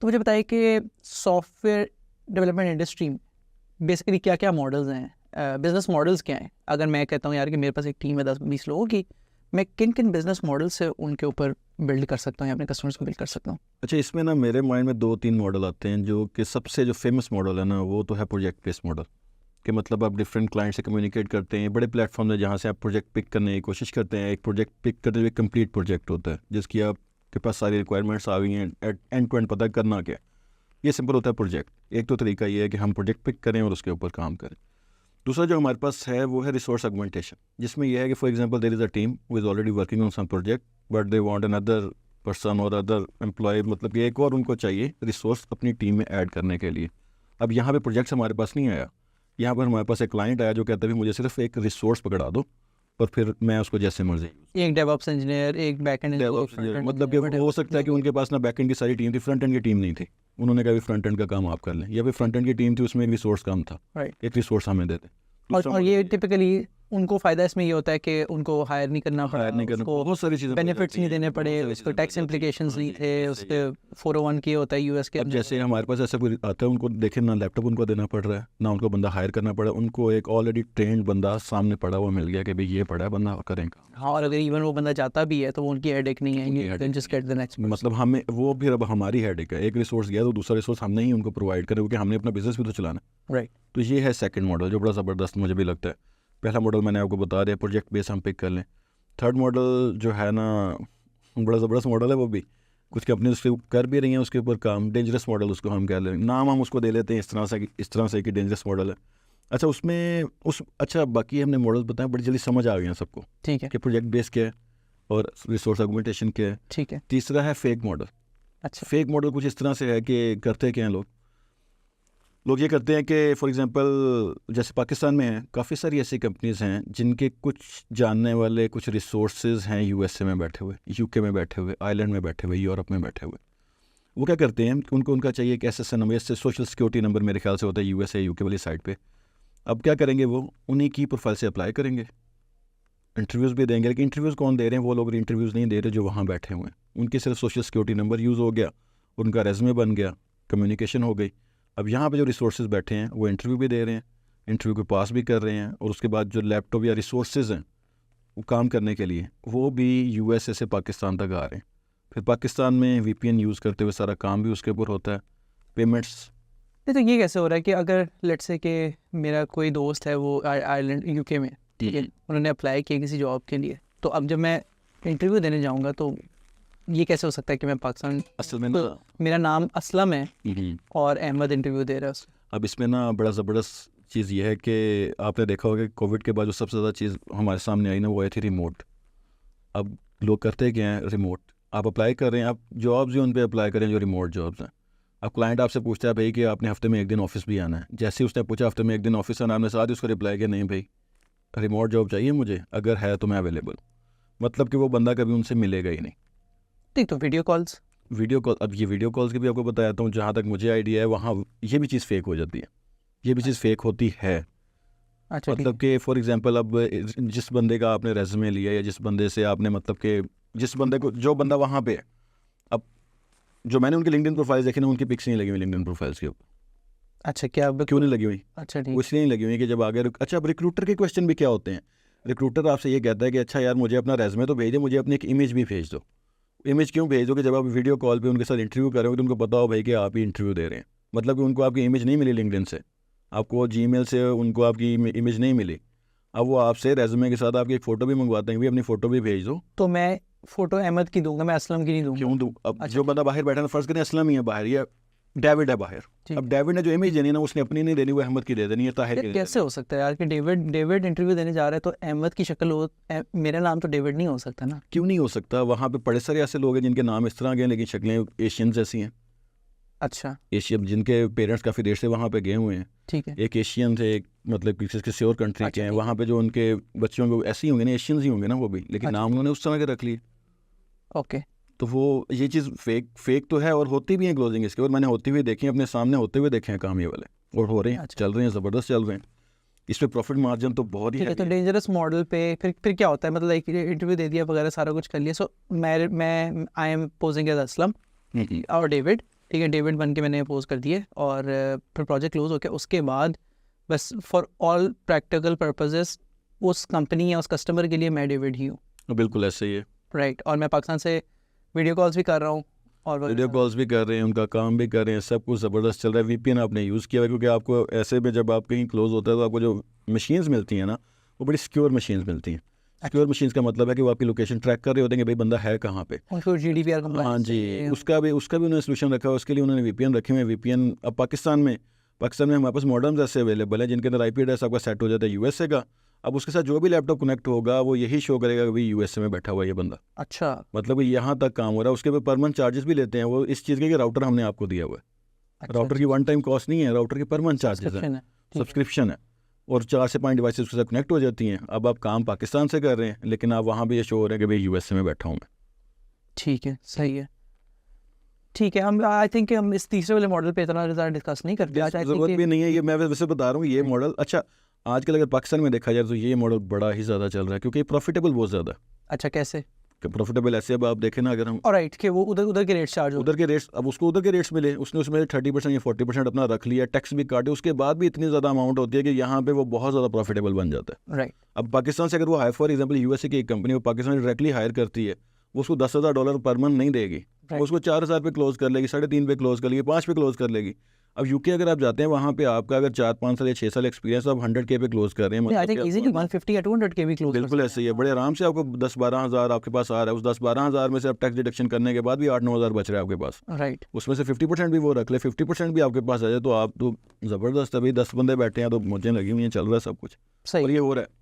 तो मुझे बताइए कि सॉफ्टवेयर डेवलपमेंट इंडस्ट्री में बेसिकली क्या क्या मॉडल्स हैं, बिजनेस मॉडल्स क्या हैं? अगर मैं कहता हूँ यार कि मेरे पास एक टीम है 10-20 लोगों की, मैं किन किन बिजनेस मॉडल से उनके ऊपर बिल्ड कर सकता हूँ या अपने कस्टमर्स को बिल्ड कर सकता हूँ? अच्छा, इसमें ना मेरे माइंड में 2-3 मॉडल आते हैं। जो कि सबसे जो फेमस मॉडल है ना, वो तो है प्रोजेक्ट बेस्ड मॉडल। कि मतलब आप डिफरेंट क्लाइंट से कम्युनिकेट करते हैं, बड़े प्लेटफॉर्म है जहाँ से आप प्रोजेक्ट पिक करने की कोशिश करते हैं। एक प्रोजेक्ट पिक करते हुए कंप्लीट प्रोजेक्ट होता है जिसकी आपके पास सारी रिक्वायरमेंट्स आ गई हैं, एंड टू एंड पता करना क्या है। ये सिंपल होता है प्रोजेक्ट। एक तो तरीका ये है कि हम प्रोजेक्ट पिक करें और उसके ऊपर काम करें। दूसरा जो हमारे पास है वो है रिसोर्स ऑगमेंटेशन, जिसमें यह है कि for example there is a team who is already working on some project but they want another person और अदर एम्प्लॉय, मतलब कि एक और उनको चाहिए रिसोर्स अपनी टीम में ऐड करने के लिए। अब यहाँ पे प्रोजेक्ट्स हमारे पास नहीं आया, यहाँ पर हमारे पास एक क्लाइंट आया जो कहता है भी मुझे सिर्फ एक रिसोर्स पकड़ा दो और फिर मैं उसको जैसे मर्जी। एक डेवऑप्स इंजीनियर, एक बैकएंड इंजीनियर, मतलब कि हो सकता है कि उनके पास ना बैकएंड की सारी टीम थी, फ्रंट एंड की टीम नहीं थी। उन्होंने कहा भी फ्रंट एंड का काम आप कर लें, या फिर फ्रंट एंड की टीम थी, उसमें एक रिसोर्स काम था, एक रिसोर्स हमें देते। और ये टिपिकली उनको फ़ायदा इसमें ये होता है कि उनको हायर नहीं करना पड़ा, बहुत सारी चीज़ें, बेनिफिट्स नहीं देने पड़े, उसको टैक्स इम्प्लिकेशंस नहीं थे, उसके 401 की होता है यूएस के। अब जैसे हमारे पास ऐसा कोई आता है, उनको देखे ना लैपटॉप उनको देना पड़ रहा है, ना उनको बंदा हायर करना पड़ा, उनको एक ऑलरेडी ट्रेंड बंदा सामने पड़ा हुआ मिल गया कि भाई ये पड़ा है बंदा करेंगे। हाँ, और अगर इवन वो बंदा जाता भी है तो वो उनकी हेडेक नहीं है, ये जस्ट गेट द नेक्स्ट। मतलब हमें वो फिर अब हमारी हेडेक है, एक रिसोर्स गया तो दूसरा रिसोर्स हमने ही उनको प्रोवाइड करें, क्योंकि हमने अपना बिजनेस भी तो चलाना। राइट। तो ये है सेकंड मॉडल जो बड़ा ज़बरदस्त मुझे भी लगता है। पहला मॉडल मैंने आपको बता दिया, प्रोजेक्ट बेस हम पिक कर लें। थर्ड मॉडल जो है ना, बड़ा ज़बरदस्त मॉडल है, वो भी कुछ कंपनी उसके कर भी रही हैं उसके ऊपर काम। डेंजरस मॉडल उसको हम कह लें, नाम हम उसको दे लेते हैं इस तरह से कि डेंजरस मॉडल है। अच्छा, उसमें अच्छा बाकी हमने मॉडल बताएं, बड़ी जल्दी समझ आ गए हैं सबको, ठीक है, कि प्रोजेक्ट बेस क्या है और रिसोर्स ऑगमेंटेशन क्या है। ठीक है। तीसरा है फेक मॉडल। अच्छा, फेक मॉडल कुछ इस तरह से है कि करते क्या हैं लोग ये करते हैं कि फॉर एग्जांपल जैसे पाकिस्तान में है, काफ़ी सारी ऐसी कंपनीज़ हैं जिनके कुछ जानने वाले कुछ रिसोर्सेज हैं यूएसए में बैठे हुए, यूके में बैठे हुए, आयरलैंड में बैठे हुए, यूरोप में बैठे हुए। वो क्या करते हैं, उनको उनका चाहिए कि SSN नंबर, इससे सोशल सिक्योरिटी नंबर मेरे ख्याल से होता है यूएसए यूके वाली साइड पे। अब क्या करेंगे, वो उन्हीं की प्रोफाइल से अप्लाई करेंगे, इंटरव्यूज़ भी देंगे। लेकिन इंटरव्यूज़ कौन दे रहे हैं, वो लोग इंटरव्यूज़ नहीं दे रहे जो वहाँ बैठे हुए हैं। उनके सिर्फ सोशल सिक्योरिटी नंबर यूज़ हो गया, उनका रेज़्यूमे बन गया, कम्युनिकेशन हो गई। अब यहाँ पे जो रिसोर्सेज बैठे हैं वो इंटरव्यू भी दे रहे हैं, इंटरव्यू को पास भी कर रहे हैं, और उसके बाद जो लैपटॉप या रिसोर्सेज हैं वो काम करने के लिए वो भी यूएसए से पाकिस्तान तक आ रहे हैं। फिर पाकिस्तान में VPN यूज़ करते हुए सारा काम भी उसके ऊपर होता है, पेमेंट्स। नहीं तो ये कैसे हो रहा है कि अगर लेट्स से कि मेरा कोई दोस्त है वो आयरलैंड यूके में, ठीक है, उन्होंने अप्लाई किया किसी जॉब के लिए, तो अब जब मैं इंटरव्यू देने जाऊँगा तो ये कैसे हो सकता है कि मैं पाकिस्तान, असल में तो मेरा नाम असलम है और अहमद इंटरव्यू दे रहा है उसको? अब इसमें ना बड़ा ज़बरदस्त चीज़ ये है कि आपने देखा होगा कि कोविड के बाद जो सबसे ज़्यादा चीज़ हमारे सामने आई ना, वो आई थी रिमोट। अब लोग करते क्या हैं, रिमोट आप अप्लाई कर रहे हैं, आप जॉब्स ही उन पर अप्लाई करें जो रिमोट जॉब्स हैं। अब क्लाइंट आपसे पूछता है भाई कि आपने हफ्ते में एक दिन ऑफिस भी आना है। जैसे ही उसने पूछा हफ्ते में एक दिन ऑफिस आना, आपने साथ ही उसको रिप्लाई किया नहीं भाई रिमोट जॉब चाहिए मुझे, अगर है तो मैं अवेलेबल। मतलब कि वो बंदा कभी उनसे मिलेगा ही नहीं। ठीक, तो वीडियो कॉल, अब ये वीडियो कॉल्स की भी आपको बताता हूँ, जहाँ तक मुझे आइडिया है वहाँ ये भी चीज़ फेक हो जाती है, ये भी चीज़ फेक होती है। अच्छा, मतलब कि फॉर एग्जांपल अब जिस बंदे का आपने रेज्यूमे लिया या जिस बंदे से आपने मतलब कि जिस बंदे को जो बंदा वहाँ पे है, अब जो मैंने उनकी लिंक्डइन प्रोफाइल्स देखी ना, उनकी पिक्स नहीं लगी हुई लिंक्डइन प्रोफाइल्स के ऊपर। अच्छा, क्या क्यों नहीं लगी हुई? अच्छा, ठीक, वो इसलिए नहीं लगी हुई कि जब आगे अच्छा, अब रिक्रूटर के क्वेश्चन भी क्या होते हैं। रिक्रूटर आपसे ये कहता है कि अच्छा यार मुझे अपना रेज्यूमे तो भेज दे, मुझे अपनी एक इमेज भी भेज दो। इमेज क्यों भेज दो कि जब आप वीडियो कॉल पे उनके साथ इंटरव्यू कर रहे हो तो उनको पता हो भाई कि आप ही इंटरव्यू दे रहे हैं। मतलब कि उनको आपकी इमेज नहीं मिली लिंक्डइन से, आपको जीमेल से उनको आपकी इमेज नहीं मिली। अब वो आपसे रेज्यूमे के साथ आपकी एक फ़ोटो भी मंगवाते हैं, भी अपनी फ़ोटो भी भेज दो। तो मैं फ़ोटो अहमद की दूंगा, मैं असलम की नहीं दूंगा? क्यों दूँ? अब जो बंदा बाहर बैठा है, फ़र्ज़ करें असलम ही है बाहर या डेविड है बाहर, अब डेविड ने जो इमेज देनी है ना, उसने अपनी नहीं देनी, वो अहमद की दे देनी है, ताहिर की। कैसे हो सकता है यार कि डेविड इंटरव्यू देने जा रहा है तो अहमद की शक्ल हो, मेरा नाम तो डेविड नहीं हो सकता ना? क्यों नहीं हो सकता? वहाँ पे बड़े सारे ऐसे लोग हैं जिनके नाम इस तरह के हैं लेकिन शक्लें एशियन जैसी हैं। अच्छा, एशिया, जिनके पेरेंट्स काफ़ी देर से वहाँ पे गए हुए हैं, ठीक है, एक एशियन थे, एक मतलब किसी और कंट्री अच्छा, के हैं। वहाँ पे जो उनके बच्चों को ऐसे ही होंगे ना, एशियंस ही होंगे ना वो भी, लेकिन नाम उन्होंने उस तरह के रख लिए। ओके, तो वो ये चीज़ फेक तो है, और होती भी है क्लोजिंग इसके, और मैंने होती हुई देखी है, अपने सामने होते हुए देखे हैं काम ये वाले, और हो रहे हैं, चल रहे हैं, ज़बरदस्त चल रहे हैं। इस पर प्रॉफिट मार्जिन तो बहुत ही है। तो डेंजरस मॉडल पे फिर क्या होता है? मतलब एक इंटरव्यू दे दिया वगैरह सारा कुछ कर लिया, सो मैं I am posing as Aslam और डेविड, ठीक है, डेविड बन के मैंने अपोज कर दिए और फिर प्रोजेक्ट क्लोज हो गया। उसके बाद बस फॉर ऑल प्रैक्टिकल पर्पसेस उस कंपनी या उस कस्टमर के लिए मैं डेविड ही हूँ। बिल्कुल ऐसे ही है, राइट। और मैं पाकिस्तान से वीडियो कॉल्स भी कर रहा हूँ और वीडियो कॉल्स भी कर रहे हैं, उनका काम भी कर रहे हैं, सब कुछ ज़बरदस्त चल रहा है। वीपीएन आपने यूज़ किया है क्योंकि आपको ऐसे में जब आप कहीं क्लोज होता है तो आपको जो मशीन्स मिलती हैं ना वो बड़ी सिक्योर मशीन्स मिलती हैं। सिक्योर मशीन्स का मतलब है कि वो आपकी लोकेशन ट्रैक कर रहे होते हैं कि भाई बंदा है कहाँ पे। उनको GDPR कंप्लायंस। हाँ जी, उसका भी उन्होंने सोल्यूशन रखा है, उसके लिए उन्होंने वीपीएन रखे हुए हैं। वीपीएन अब पाकिस्तान में हमारे पास मॉडर्म्स ऐसे अवेलेबल हैं जिनके अंदर IP एड्रेस आपका सेट हो जाता है USA का। अब उसके साथ जो भी लैपटॉप कनेक्ट होगा वो यही शो करेगा कि भाई USA में बैठा हुआ है ये बंदा, अच्छा मतलब यहाँ तक काम हो रहा है। उसके पे पर मंथ चार्जेस भी लेते हैं वो इस चीज़ के कि राउटर हमने आपको दिया हुआ है। अच्छा, राउटर की वन टाइम कॉस्ट नहीं है, राउटर के पर मंथ चार्जेस है, सब्सक्रिप्शन है। ठीक है। सब्सक्रिप्शन है। और 4 से 5 डिवाइसेस उसके साथ कनेक्ट हो जाती हैं। अब आप काम पाकिस्तान से कर रहे हैं लेकिन आप वहाँ भी ये शो हो रहा है कि भाई USA में बैठा हूँ मैं। ठीक है, सही है। ठीक है, हम आई थिंक हम इस तीसरे वाले मॉडल पे इतना ज़्यादा डिस्कस नहीं करते आज। ज़रूरत भी नहीं है, ये मैं वैसे बता रहा हूँ ये मॉडल अच्छा आजकल अगर पाकिस्तान में देखा जाए तो ये मॉडल बड़ा ही ज़्यादा चल रहा है क्योंकि प्रॉफिटेबल बहुत ज़्यादा है। अच्छा, कैसे? प्रॉफिटेबल ऐसे अब आप देखें ना, अगर हम ऑलराइट कि वो उधर के रेट चार्ज हो। उधर के रेट्स, अब उसको उधर के रेट्स मिले, उसने उसमें 30% या 40% अपना रख लिया, टैक्स भी काटे, उसके बाद भी इतनी ज़्यादा अमाउंट होती है कि यहाँ पे वो बहुत ज़्यादा प्रॉफिटेबल बन जाता है। राइट। अब पाकिस्तान से अगर वो हायर फॉर एग्जाम्पल USA की एक कंपनी वो पाकिस्तान में डायरेक्टली हायर करती है, वो उसको $10,000 पर मंथ नहीं देगी, वो उसको 4,000 पे क्लोज कर लेगी, 3.5 पे क्लोज कर लेगी, 5 पे क्लोज कर लेगी। अब UK अगर आप जाते हैं वहाँ पे आपका अगर 4-5 साल या 6 साल एक्सपीरियंस आप 100K पे क्लोज कर रहे हैं, आई थिंक इजीली 150 या 200K भी क्लोज। बिल्कुल ऐसे ही है, बड़े आराम से आपको 10-12 हज़ार आपके पास आ रहा है। उस 10-12 हज़ार में से आप टैक्स डिडक्शन करने के बाद भी 8-9 हज़ार बच रहा है आपके पास। राइट। उसमें से 50% भी वो रख ले, 50% भी आपके पास आ जाए तो आप तो ज़बरदस्त है भाई। 10 बंदे बैठे हैं तो मौजें लगी हुई हैं, चल रहा है सब कुछ सही। और ये हो रहा है।